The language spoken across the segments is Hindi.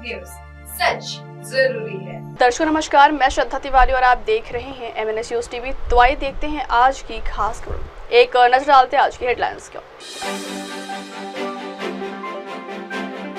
न्यूज, सच जरूरी है। दर्शकों नमस्कार, मैं श्रद्धा तिवारी और आप देख रहे हैं MNS न्यूज टीवी। तो आइए देखते हैं आज की खास खबर। एक नजर डालते हैं आज की हेडलाइंस को।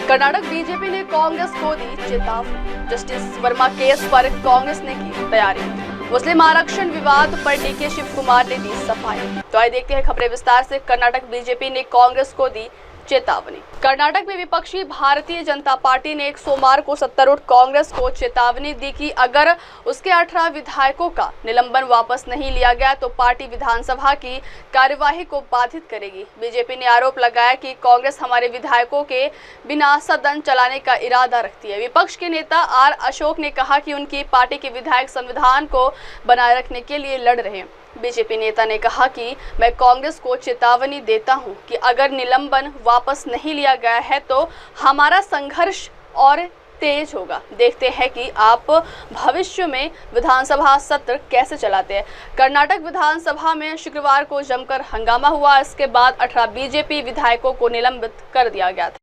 कर्नाटक बीजेपी ने कांग्रेस को दी चेतावनी। जस्टिस वर्मा केस पर कांग्रेस ने की तैयारी। मुस्लिम आरक्षण विवाद पर DK शिव कुमार ने दी सफाई। तो आइए देखते हैं खबरें विस्तार से। कर्नाटक बीजेपी ने कांग्रेस को दी चेतावनी। कर्नाटक में विपक्षी भारतीय जनता पार्टी ने एक सोमवार को सत्तारूढ़ कांग्रेस को चेतावनी दी कि अगर उसके 18 विधायकों का निलंबन वापस नहीं लिया गया तो पार्टी विधानसभा की कार्यवाही को बाधित करेगी। बीजेपी ने आरोप लगाया कि कांग्रेस हमारे विधायकों के बिना सदन चलाने का इरादा रखती है। विपक्ष के नेता R अशोक ने कहा कि उनकी पार्टी के विधायक संविधान को बनाए रखने के लिए लड़ रहे हैं। बीजेपी नेता ने कहा कि मैं कांग्रेस को चेतावनी देता हूं कि अगर निलंबन वापस नहीं लिया गया है तो हमारा संघर्ष और तेज होगा। देखते हैं कि आप भविष्य में विधानसभा सत्र कैसे चलाते हैं। कर्नाटक विधानसभा में शुक्रवार को जमकर हंगामा हुआ। इसके बाद 18 बीजेपी विधायकों को निलंबित कर दिया गया था।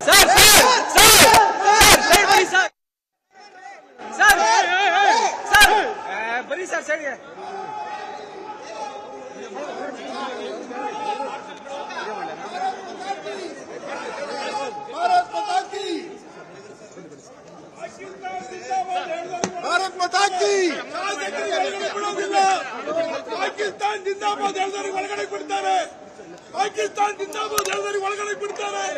भारत माता की पाकिस्तान जिंदाबाद ಒಳಗಡೆ ಬಿಡ್ತಾರೆ ಪಾಕಿಸ್ತಾನ್ जिंदाबाद ಒಳಗಡೆ ಬಿಡ್ತಾರೆ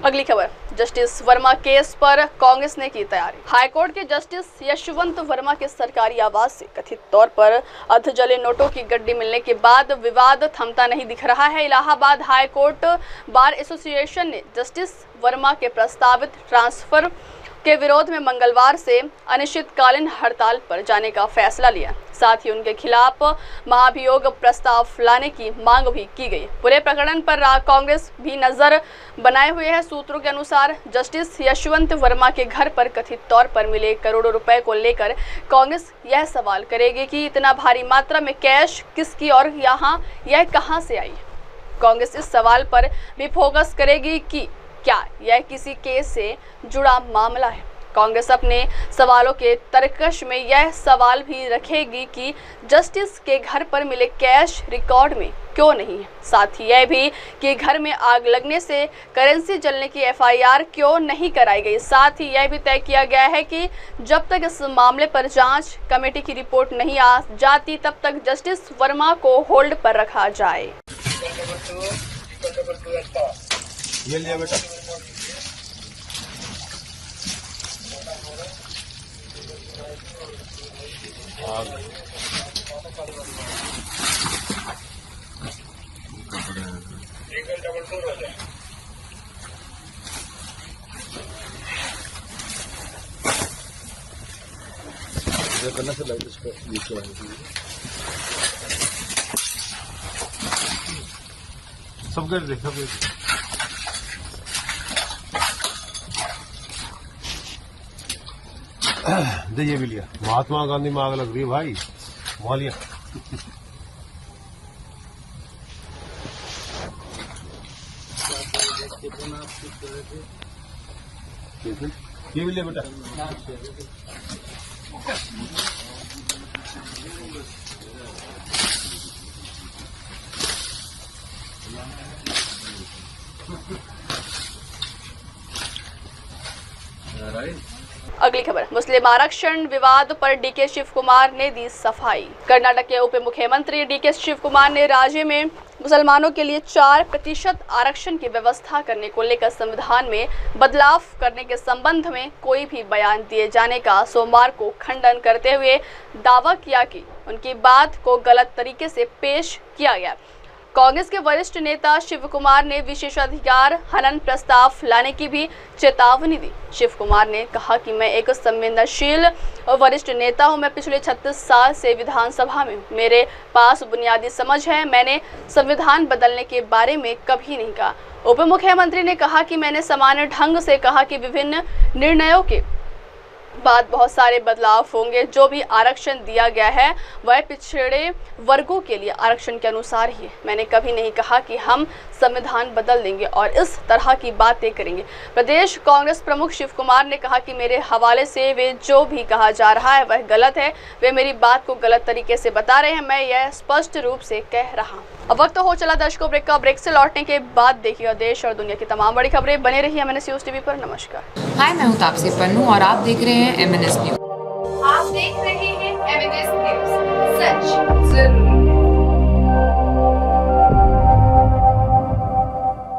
अगली खबर, जस्टिस वर्मा केस पर कांग्रेस ने की तैयारी। हाईकोर्ट के जस्टिस यशवंत वर्मा के सरकारी आवास से कथित तौर पर अर्धजले नोटों की गड्डी मिलने के बाद विवाद थमता नहीं दिख रहा है। इलाहाबाद हाईकोर्ट बार एसोसिएशन ने जस्टिस वर्मा के प्रस्तावित ट्रांसफर के विरोध में मंगलवार से अनिश्चितकालीन हड़ताल पर जाने का फैसला लिया। साथ ही उनके खिलाफ महाभियोग प्रस्ताव लाने की मांग भी की गई। पूरे प्रकरण पर कांग्रेस भी नजर बनाए हुए है। सूत्रों के अनुसार जस्टिस यशवंत वर्मा के घर पर कथित तौर पर मिले करोड़ों रुपए को लेकर कांग्रेस यह सवाल करेगी कि इतना भारी मात्रा में कैश किसकी और यह कहां से आई। कांग्रेस इस सवाल पर भी फोकस करेगी कि क्या यह किसी केस से जुड़ा मामला है। कांग्रेस अपने सवालों के तर्कश में यह सवाल भी रखेगी कि जस्टिस के घर पर मिले कैश रिकॉर्ड में क्यों नहीं है। साथ ही यह भी कि घर में आग लगने से करेंसी जलने की FIR क्यों नहीं कराई गई। साथ ही यह भी तय किया गया है कि जब तक इस मामले पर जांच कमेटी की रिपोर्ट नहीं आ जाती तब तक जस्टिस वर्मा को होल्ड पर रखा जाए। ये लिया बेटा करना से लाइट इसको नीचे सब कर दे सब ये भी लिया। महात्मा गांधी में आग लग रही है भाई, वहां लिया। ये भी लिया बेटा। अगली खबर, मुस्लिम आरक्षण विवाद पर DK शिव कुमार ने दी सफाई। कर्नाटक के उप मुख्यमंत्री DK शिव कुमार ने राज्य में मुसलमानों के लिए 4% आरक्षण की व्यवस्था करने को लेकर संविधान में बदलाव करने के संबंध में कोई भी बयान दिए जाने का सोमवार को खंडन करते हुए दावा किया कि उनकी बात को गलत तरीके से पेश किया गया। कांग्रेस के वरिष्ठ नेता शिव कुमार ने विशेषाधिकार हनन प्रस्ताव लाने की भी चेतावनी दी। शिव कुमार ने कहा कि मैं एक संवेदनशील और वरिष्ठ नेता हूं। मैं पिछले 36 साल से विधानसभा में हूं। मेरे पास बुनियादी समझ है। मैंने संविधान बदलने के बारे में कभी नहीं कहा। उप मुख्यमंत्री ने कहा कि मैंने सामान्य ढंग से कहा कि विभिन्न निर्णयों के बाद बहुत सारे बदलाव होंगे। जो भी आरक्षण दिया गया है वह पिछड़े वर्गों के लिए आरक्षण के अनुसार ही है। मैंने कभी नहीं कहा कि हम संविधान बदल देंगे और इस तरह की बातें करेंगे। प्रदेश कांग्रेस प्रमुख शिव कुमार ने कहा कि मेरे हवाले से वे जो भी कहा जा रहा है वह गलत है। वे मेरी बात को गलत तरीके से बता रहे हैं, मैं यह स्पष्ट रूप से कह रहा हूँ। अब वक्त हो चला दर्शकों ब्रेक का। ब्रेक से लौटने के बाद देखिएगा देश और दुनिया की तमाम बड़ी खबरें। बने रहिए MNS न्यूज़ टीवी पर। नमस्कार। हाय, मैं हूँ तापसी पन्नू और आप देख रहे हैं MNS न्यूज़। आप देख रहे हैं MNS न्यूज़, सच जरूरी